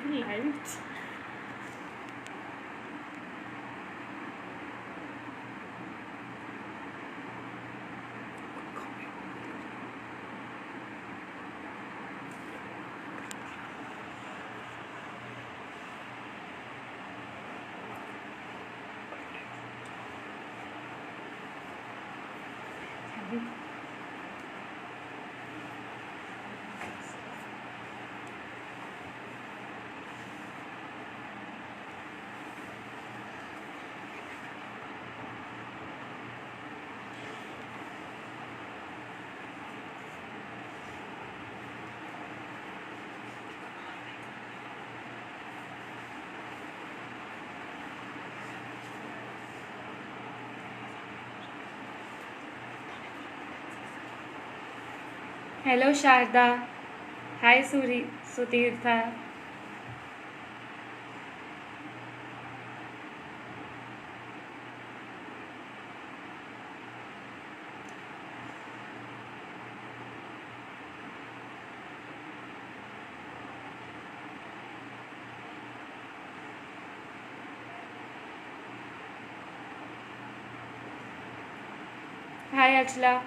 Lights. Hello Sharda. Hi Sutirtha. Hi Achla.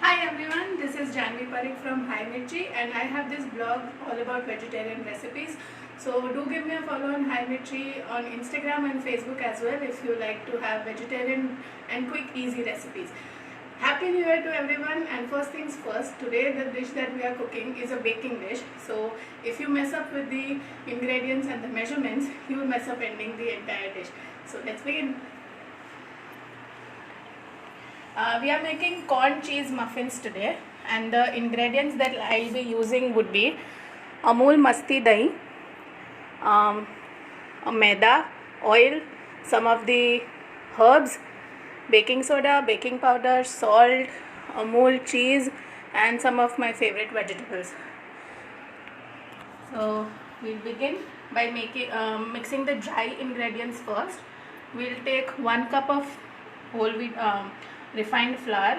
Hi everyone, this is Janvi Parikh from Hi Mirchi and I have this blog all about vegetarian recipes. So do give me a follow on Hi Mirchi on Instagram and Facebook as well if you like to have vegetarian and quick easy recipes. Happy New Year to everyone, and first things first, today the dish that we are cooking is a baking dish. So if you mess up with the ingredients and the measurements, you will mess up ending the entire dish. So let's begin. We are making corn cheese muffins today, and the ingredients that I'll be using would be Amul Masti Dahi, maida, oil, some of the herbs, baking soda, baking powder, salt, Amul cheese, and some of my favorite vegetables. So we'll begin by mixing the dry ingredients first. We'll take 1 cup of whole wheat refined flour,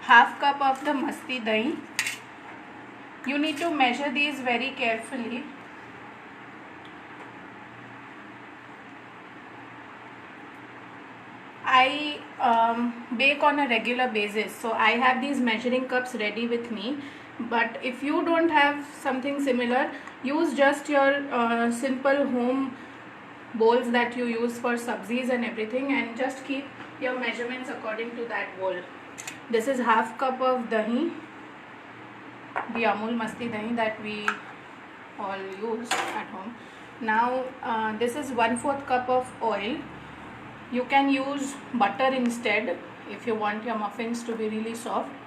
half cup of the masti dahi. You need to measure these very carefully. I bake on a regular basis, so I have these measuring cups ready with me. But if you don't have something similar, use just your simple home bowls that you use for sabzis and everything, and just keep your measurements according to that bowl. This is half cup of dahi, the Amul Masti dahi that we all use at home. Now this is 1/4 cup of oil. You can use butter instead if you want your muffins to be really soft.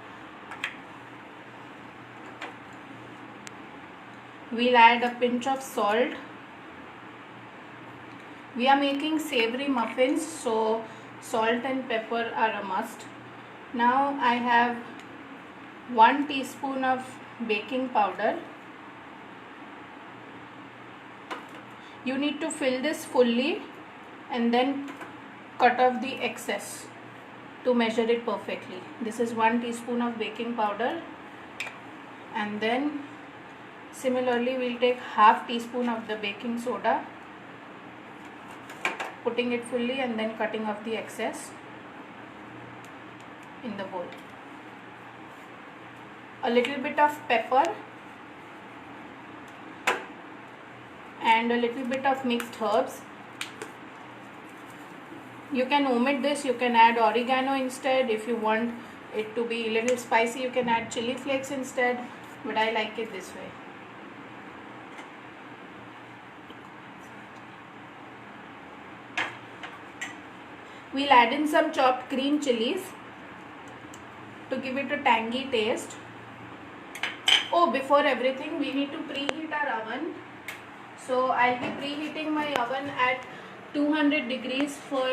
We'll add a pinch of salt. We are making savory muffins, so salt and pepper are a must. Now I have 1 teaspoon of baking powder. You need to fill this fully and then cut off the excess to measure it perfectly. This is 1 teaspoon of baking powder, and then similarly we'll take half teaspoon of the baking soda, putting it fully and then cutting off the excess in the bowl. A little bit of pepper and a little bit of mixed herbs. You can omit this, you can add oregano instead. If you want it to be a little spicy, you can add chili flakes instead, but I like it this way. We'll add in some chopped green chilies to give it a tangy taste. Oh, before everything, we need to preheat our oven. So I'll be preheating my oven at 200 degrees for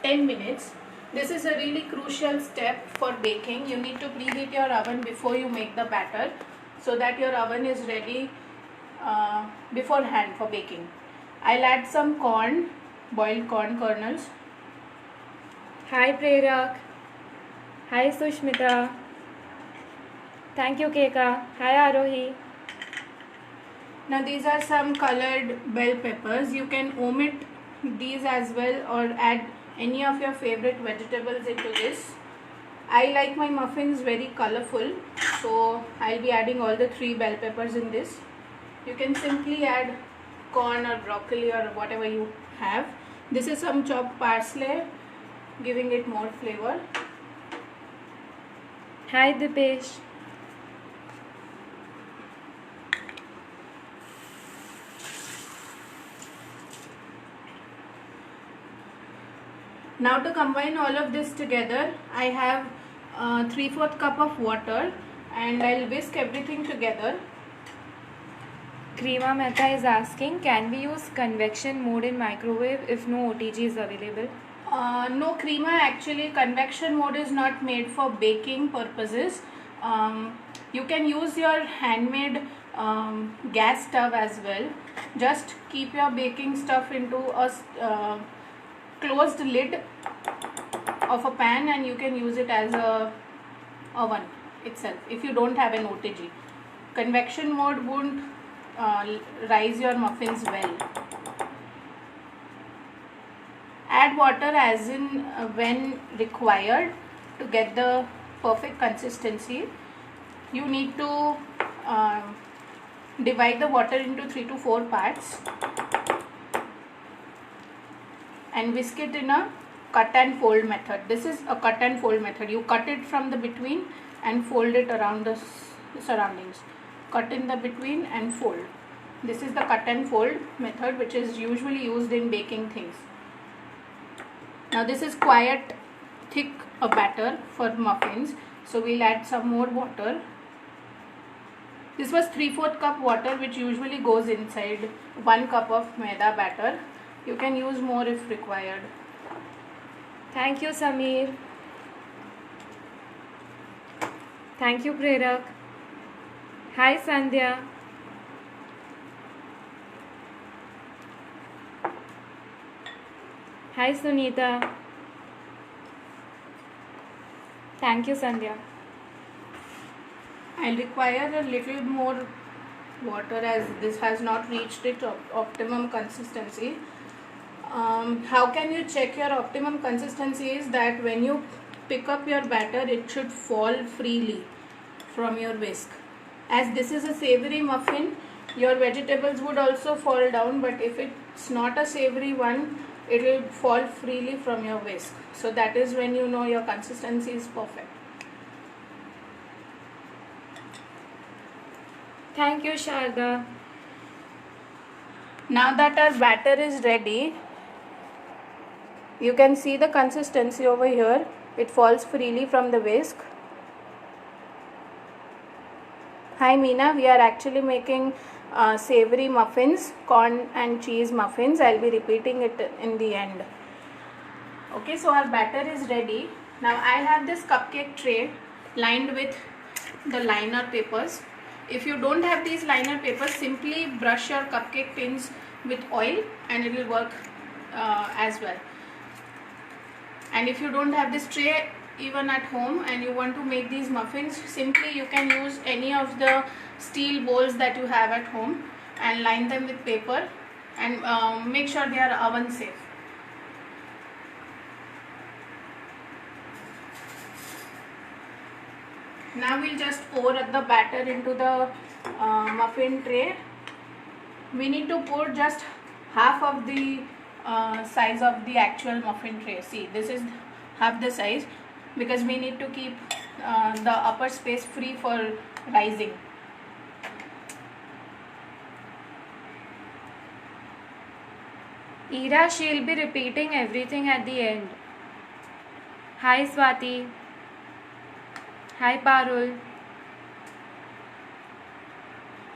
10 minutes. This is a really crucial step for baking. You need to preheat your oven before you make the batter, so that your oven is ready beforehand for baking. I'll add some corn, boiled corn kernels. Hi Prerak. Hi Sushmita. Thank you Keka. Hi Arohi. Now these are some colored bell peppers. You can omit these as well or add any of your favorite vegetables into this. I like my muffins very colorful, so I'll be adding all the 3 bell peppers in this. You can simply add corn or broccoli or whatever you have. This is some chopped parsley, giving it more flavor. Hi Dipesh. Now to combine all of this together, I have 3/4 cup of water and I'll whisk everything together. Krima Mehta is asking, can we use convection mode in microwave if no OTG is available? No, Krima, actually convection mode is not made for baking purposes. You can use your handmade gas stove as well. Just keep your baking stuff into a closed lid of a pan and you can use it as a oven itself if you don't have an OTG. Convection mode won't rise your muffins well. Add water as in when required to get the perfect consistency. You need to divide the water into 3 to 4 parts and whisk it in a cut and fold method. This is a cut and fold method. You cut it from the between and fold it around the surroundings. Cut in the between and fold. This is the cut and fold method, which is usually used in baking things. Now this is quite thick a batter for muffins, so we'll add some more water. This was 3/4 cup water, which usually goes inside 1 cup of maida batter. You can use more if required. Thank you Sameer. Thank you Prerak. Hi Sandhya. Hi Sunita. Thank you Sandhya. I'll require a little more water as this has not reached its optimum consistency. How can you check your optimum consistency is that when you pick up your batter, it should fall freely from your whisk. As this is a savory muffin, your vegetables would also fall down, but if it's not a savory one, it will fall freely from your whisk. So that is when you know your consistency is perfect. Thank you Sharda. Now that our batter is ready, you can see the consistency over here. It falls freely from the whisk. Hi Meena, we are actually making savory muffins, corn and cheese muffins. I'll be repeating it in the end. Okay, so our batter is ready. Now I have this cupcake tray lined with the liner papers. If you don't have these liner papers, simply brush your cupcake tins with oil and it will work as well. And if you don't have this tray even at home and you want to make these muffins, simply you can use any of the steel bowls that you have at home and line them with paper and make sure they are oven safe. Now we'll just pour the batter into the muffin tray. We need to pour just half of the size of the actual muffin tray. See, this is half the size because we need to keep the upper space free for rising. Ira, she'll be repeating everything at the end. Hi Swati. Hi Parul.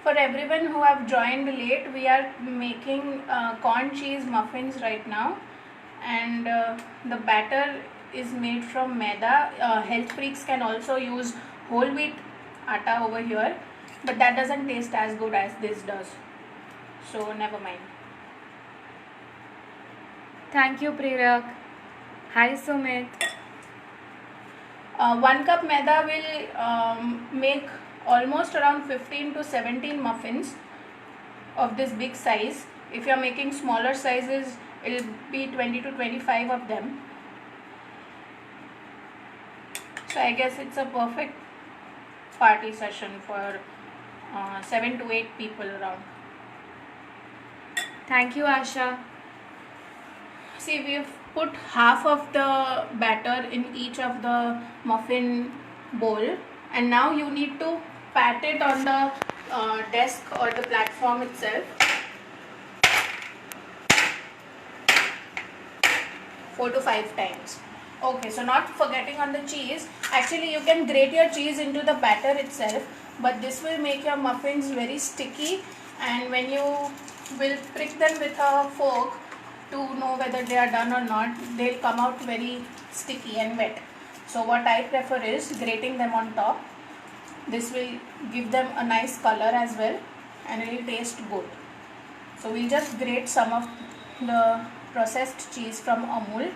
For everyone who have joined late, we are making corn cheese muffins right now, and the batter is made from maida. Health freaks can also use whole wheat atta over here, but that doesn't taste as good as this does, so never mind. Thank you Prerak. Hi Sumit. 1 cup maida will make almost around 15 to 17 muffins of this big size. If you are making smaller sizes, it will be 20 to 25 of them. So I guess it's a perfect party session for 7 to 8 people around. Thank you, Asha. See, we've put half of the batter in each of the muffin bowl, and now you need to pat it on the desk or the platform itself 4 to 5 times. Okay, so not forgetting on the cheese. Actually, you can grate your cheese into the batter itself, but this will make your muffins very sticky, and when you will prick them with a fork to know whether they are done or not, they'll come out very sticky and wet. So what I prefer is grating them on top. This will give them a nice color as well, and it will taste good. So we'll just grate some of the processed cheese from Amul.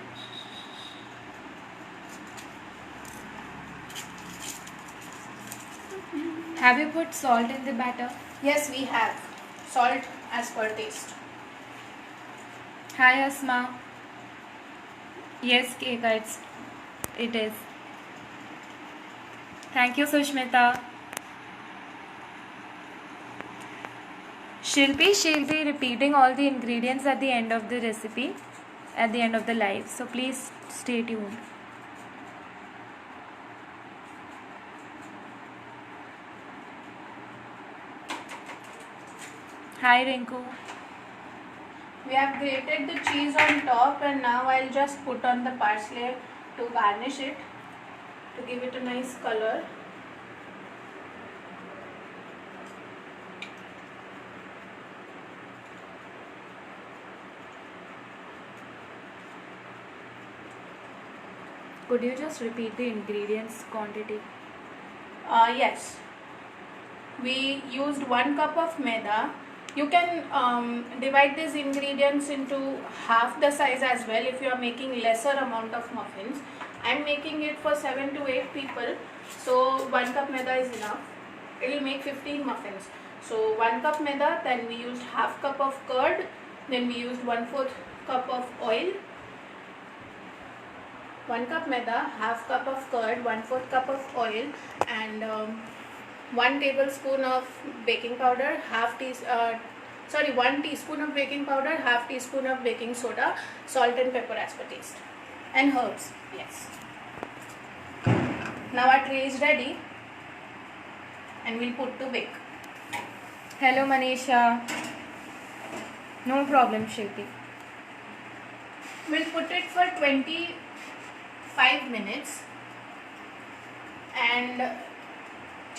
Have you put salt in the batter? Yes, we have salt as per taste. Hi, Asma. Yes, Keka, it is. Thank you, Sushmita. She'll be repeating all the ingredients at the end of the recipe, at the end of the live. So please stay tuned. Hi, Rinku. We have grated the cheese on top, and now I'll just put on the parsley to garnish it, to give it a nice color. Could you just repeat the ingredients quantity? Yes. We used 1 cup of maida. You can divide these ingredients into half the size as well if you are making lesser amount of muffins. I am making it for 7 to 8 people, so 1 cup maida is enough. It will make 15 muffins. So 1 cup maida, then we used half cup of curd, then we used 1/4 cup of oil. 1 cup maida, half cup of curd, 1/4 cup of oil, and 1 tablespoon of baking powder, 1 teaspoon of baking powder, half teaspoon of baking soda, salt and pepper as per taste, and herbs. Yes. Now our tray is ready, and we'll put to bake. Hello, Manisha. No problem, Shilpi. We'll put it for 25 minutes and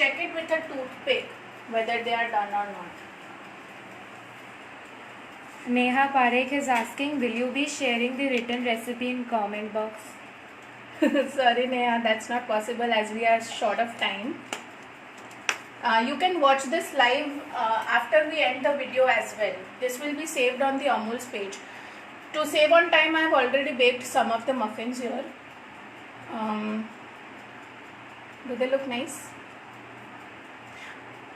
check it with a toothpick whether they are done or not. Neha Parekh is asking, will you be sharing the written recipe in comment box? Sorry Neha, that's not possible as we are short of time. You can watch this live after we end the video as well. This will be saved on the Amul's page. To save on time, I have already baked some of the muffins here. Do they look nice?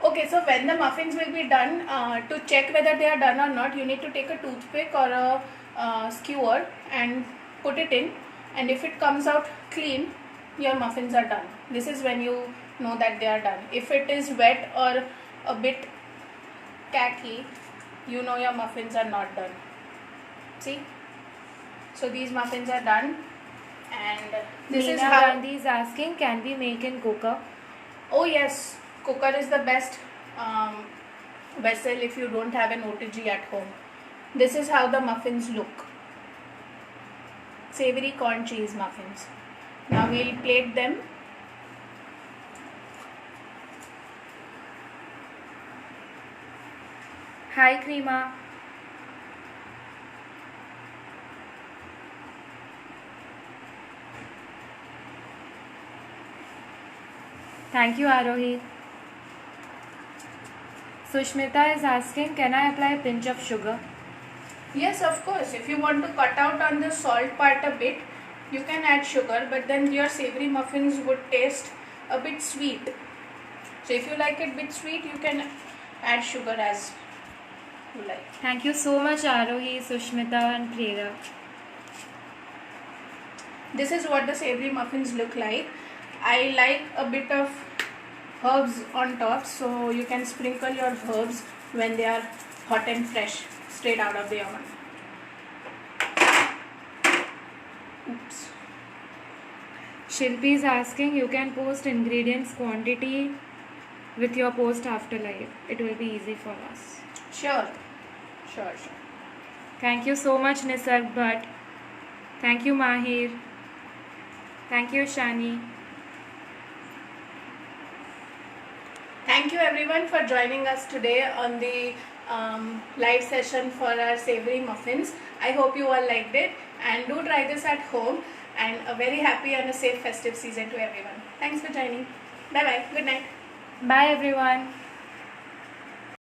Okay, so when the muffins will be done, to check whether they are done or not, you need to take a toothpick or a skewer and put it in, and if it comes out clean, your muffins are done. This is when you know that they are done. If it is wet or a bit tacky, you know your muffins are not done. See? So these muffins are done, and this Meena is how Gandhi is asking, can we make in cooker? Oh yes, cooker is the best vessel if you don't have an OTG at home. This is how the muffins look. Savory corn cheese muffins. Now we'll plate them. Hi, Krima. Thank you, Arohi. Sushmita is asking, can I apply a pinch of sugar? Yes, of course. If you want to cut out on the salt part a bit, you can add sugar, but then your savory muffins would taste a bit sweet. So if you like it a bit sweet, you can add sugar as you like. Thank you so much, Arohi, Sushmita, and Prera. This is what the savory muffins look like. I like a bit of herbs on top, so you can sprinkle your herbs when they are hot and fresh, straight out of the oven. Oops. Shilpi is asking, you can post ingredients quantity with your post after live. It will be easy for us. Sure. Thank you so much, Nisarg Bhatt. Thank you, Mahir. Thank you, Shani. Thank you everyone for joining us today on the live session for our savory muffins. I hope you all liked it, and do try this at home, and a very happy and a safe festive season to everyone. Thanks for joining. Bye bye. Good night. Bye, everyone.